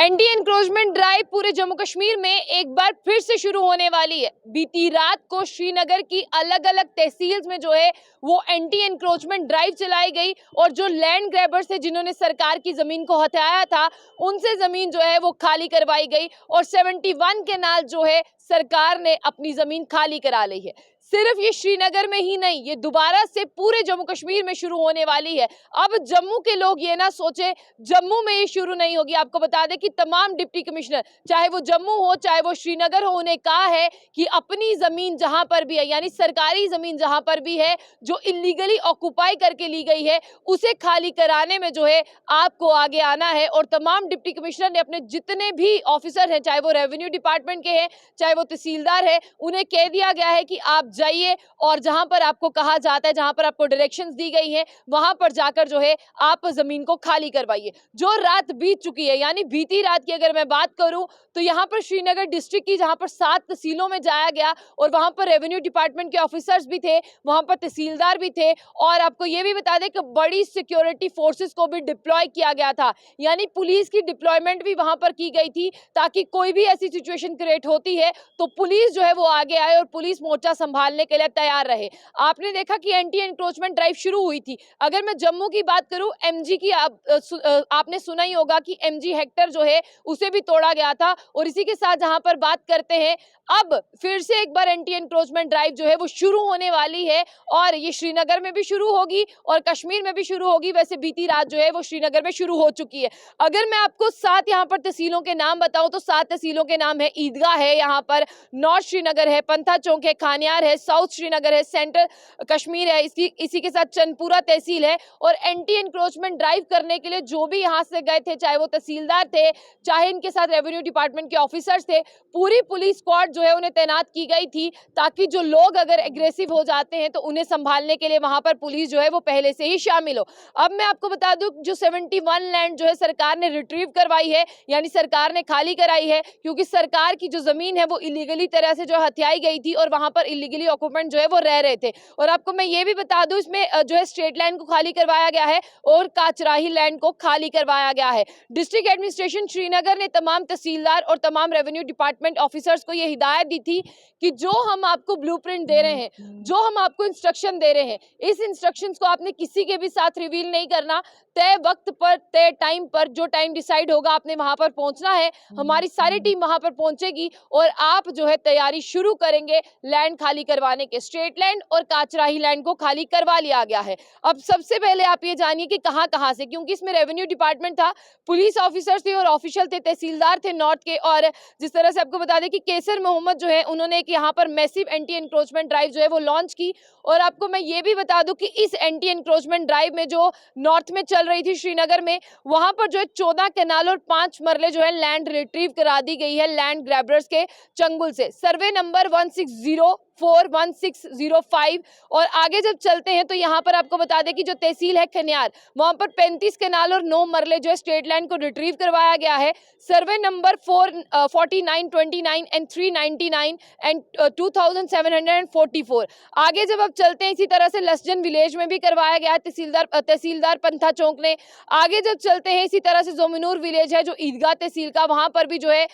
Anti encroachment drive पूरे जम्मू कश्मीर में एक बार फिर से शुरू होने वाली है। बीती रात को श्रीनगर की अलग अलग तहसील्स में जो है वो एंटी एनक्रोचमेंट ड्राइव चलाई गई और जो लैंड ग्रैबर्स थे जिन्होंने सरकार की जमीन को हथियाया था उनसे जमीन जो है वो खाली करवाई गई और 71 केनाल जो है सरकार ने अपनी जमीन खाली करा ली है। सिर्फ ये श्रीनगर में ही नहीं, ये दोबारा से पूरे जम्मू कश्मीर में शुरू होने वाली है। अब जम्मू के लोग ये ना सोचे जम्मू में ये शुरू नहीं होगी। आपको बता दें कि तमाम डिप्टी कमिश्नर, चाहे वो जम्मू हो चाहे वो श्रीनगर हो, उन्हें कहा है कि अपनी जमीन जहां पर भी है, यानी सरकारी जमीन जहां पर भी है जो इलीगली ऑक्युपाई करके ली गई है, उसे खाली कराने में जो है आपको आगे आना है। और तमाम डिप्टी कमिश्नर ने अपने जितने भी ऑफिसर हैं, चाहे वो रेवेन्यू डिपार्टमेंट के हैं चाहे वो तहसीलदार है, उन्हें कह दिया गया है कि आप जाइए और जहां पर आपको कहा जाता है, जहां पर आपको डायरेक्शंस दी गई हैं, वहां पर जाकर जो है आप जमीन को खाली करवाइए। जो रात बीत चुकी है, यानी बीती रात की अगर मैं बात करूं तो यहां पर श्रीनगर डिस्ट्रिक्ट की जहां पर 7 तहसीलों में जाया गया और वहां पर रेवेन्यू डिपार्टमेंट के ऑफिसर्स भी थे, वहां पर तहसीलदार भी थे और आपको ये भी बता दें कि बड़ी सिक्योरिटी फोर्सेस को भी डिप्लॉय किया गया था, यानी पुलिस की डिप्लॉयमेंट भी वहां पर की गई थी ताकि कोई भी ऐसी सिचुएशन क्रिएट होती है तो पुलिस जो है वो आगे आए और पुलिस मोर्चा संभालने के लिए तैयार रहे। आपने देखा कि एंटी एनक्रोचमेंट ड्राइव शुरू हुई थी। अगर मैं जम्मू की बात करूं, एमजी की आपने सुना ही होगा कि एमजी हेक्टर जो है उसे भी तोड़ा गया था। और इसी के साथ जहां पर बात करते हैं, अब फिर से एक बार एंटी एनक्रोचमेंट ड्राइव जो है वो शुरू होने वाली है और ये श्रीनगर में भी शुरू होगी और कश्मीर में भी शुरू होगी। वैसे बीती रात जो है वो श्रीनगर में शुरू हो चुकी है। अगर मैं आपको 7 यहाँ पर तहसीलों के नाम बताऊं तो 7 तहसीलों के नाम है, ईदगाह है, यहाँ पर नॉर्थ श्रीनगर है, पंथा चौक है, खानियार है, साउथ श्रीनगर है, सेंट्रल कश्मीर है, इसी के साथ चंदपुरा तहसील है। और एंटी एनक्रोचमेंट ड्राइव करने के लिए जो भी यहाँ से गए थे, चाहे वो तहसीलदार थे चाहे इनके साथ रेवेन्यू डिपार्टमेंट के ऑफिसर्स थे, पूरी पुलिस स्क्वाड जो है उन्हें तैनात की गई थी ताकि जो लोग अगर एग्रेसिव हो जाते हैं तो उन्हें संभालने के लिए वहां पर पुलिस जो है वो पहले से ही शामिल हो। अब मैं आपको बता दूं जो 71 लैंड जो है सरकार ने रिट्रीव करवाई है, यानी सरकार ने खाली कराई है, क्योंकि सरकार की जो जमीन है वो इलीगली तरह से जो हथियाई गई थी और वहां पर इलीगली ऑक्यूपेंट जो है वो रह रहे थे। और आपको मैं ये भी बता दूं इसमें जो है स्टेट लैंड को खाली करवाया गया है और काचराही लैंड को खाली करवाया गया है। डिस्ट्रिक्ट एडमिनिस्ट्रेशन श्रीनगर ने तमाम तहसीलदार और तमाम रेवेन्यू डिपार्टमेंट ऑफिसर्स को ये हिदायत दी थी कि जो हम आपको ब्लूप्रिंट दे रहे हैं, जो हम आपको इंस्ट्रक्शन दे रहे हैं, इस इंस्ट्रक्शंस को आपने किसी के भी साथ रिवील नहीं करना। तय वक्त पर, तय टाइम पर, जो टाइम डिसाइड होगा आपने वहां पर पहुंचना है। हमारी सारी टीम वहां पर पहुंचेगी और आप जो है तैयारी शुरू करेंगे लैंड खाली करवाने के। स्टेट लैंड और काचराही लैंड को खाली करवा लिया गया है। अब सबसे पहले आप ये जानिए कि कहां से, क्योंकि इसमें रेवेन्यू डिपार्टमेंट था, पुलिस ऑफिसर्स थे और ऑफिशियल थे, तहसीलदार थे नॉर्थ के। और जिस तरह से आपको बता दें कि केसर मोहम्मद जो है उन्होंने एक यहाँ पर मैसिव एंटी एनक्रोचमेंट ड्राइव जो है वो लॉन्च की। और आपको मैं ये भी बता दूं कि इस एंटी एनक्रोचमेंट ड्राइव में जो नॉर्थ में चल रही थी श्रीनगर में, वहां पर जो है 14 कैनाल और 5 मरले जो है लैंड रिट्रीव करा दी गई है लैंड ग्रैबर्स के चंगुल से। Survey number 1605। और आगे जब चलते हैं तो यहाँ पर आपको बता दें कि जो तहसील है खनियार, वहां पर 35 कैनाल और 9 मरले जो है स्टेट लैंड को रिट्रीव करवाया गया है। Survey number 49, 29 and 399 and 2744। आगे जब आप चलते हैं इसी तरह से लसजन विलेज में भी करवाया गया है तहसीलदार पंथा चौक ने। आगे जब चलते हैं इसी तरह से जोमिनूर विलेज है जो ईदगाह तहसील का, वहां पर भी जो है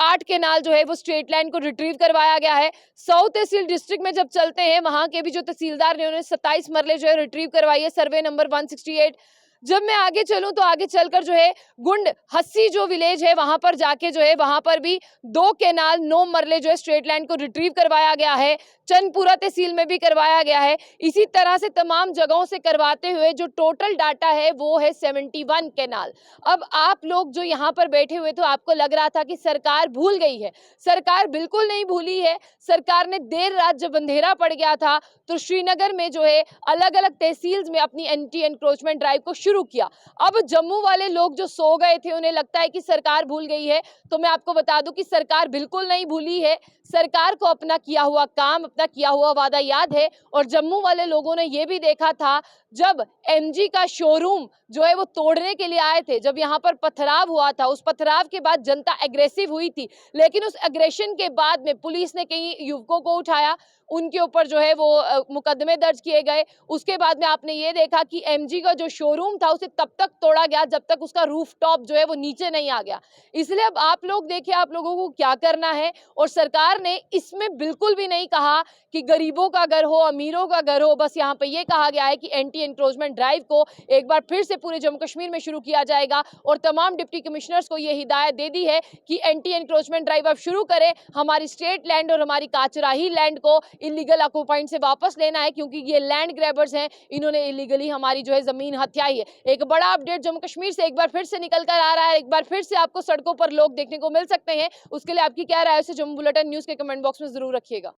8 कैनाल जो है वो स्टेट लैंड को रिट्रीव करवाया गया है। साउथ तहसील डिस्ट्रिक्ट में जब चलते हैं वहां के भी जो तहसीलदार ने उन्हें 27 मरले जो है रिट्रीव करवाई है, सर्वे नंबर 168। जब मैं आगे चलूं तो आगे चलकर जो है गुंड हस्सी जो विलेज है वहां पर जाके जो है वहां पर भी 2 कैनाल 9 मरले जो है स्ट्रेट लैंड को रिट्रीव करवाया गया है। चंदपुरा तहसील में भी करवाया गया है। इसी तरह से तमाम जगहों से करवाते हुए जो टोटल डाटा है वो है 71 कैनाल। अब आप लोग जो यहाँ पर बैठे हुए तो आपको लग रहा था कि सरकार भूल गई है। सरकार बिल्कुल नहीं भूली है। सरकार ने देर रात जब अंधेरा पड़ गया था तो श्रीनगर में जो है अलग अलग तहसील्स में अपनी एंटी एनक्रोचमेंट ड्राइव को शुरू किया। अब जम्मू वाले लोग जो सो गए थे उन्हें लगता है कि सरकार भूल गई है, तो मैं आपको बता दूं कि सरकार बिल्कुल नहीं भूली है। सरकार को अपना किया हुआ काम, अपना किया हुआ वादा याद है। और जम्मू वाले लोगों ने यह भी देखा था जब एमजी का शोरूम जो है वो तोड़ने के लिए आए थे, जब यहाँ पर पथराव हुआ था, उस पथराव के बाद जनता एग्रेसिव हुई थी, लेकिन उस एग्रेशन के बाद में पुलिस ने कई युवकों को उठाया, उनके ऊपर जो है वो मुकदमे दर्ज किए गए। उसके बाद में आपने ये देखा कि एमजी का जो शोरूम था उसे तब तक तोड़ा गया जब तक उसका रूफटॉप जो है वो नीचे नहीं आ गया। इसलिए अब आप लोग देखिए आप लोगों को क्या करना है, और सरकार ने इसमें बिल्कुल भी नहीं कहा कि गरीबों का घर हो, अमीरों का घर हो, बस यहाँ पे ये कहा गया है कि एंटी एनक्रोचमेंट ड्राइव को एक बार फिर से पूरे जम्मू कश्मीर में शुरू किया जाएगा, और तमाम डिप्टी कमिश्नर्स को ये हिदायत दे दी है कि एंटी एनक्रोचमेंट ड्राइव अब शुरू करें। हमारी स्टेट लैंड और हमारी काचराही लैंड को इलीगल ऑक्यूपाइंट से वापस लेना है, क्योंकि ये लैंड ग्रैबर्स हैं, इन्होंने इलीगली हमारी जो है जमीन हथियाई है। एक बड़ा अपडेट जम्मू कश्मीर से एक बार फिर से निकल कर आ रहा है, एक बार फिर से आपको सड़कों पर लोग देखने को मिल सकते हैं। उसके लिए आपकी क्या राय है उसे जम्मू बुलेटिन न्यूज के कमेंट बॉक्स में जरूर रखिएगा।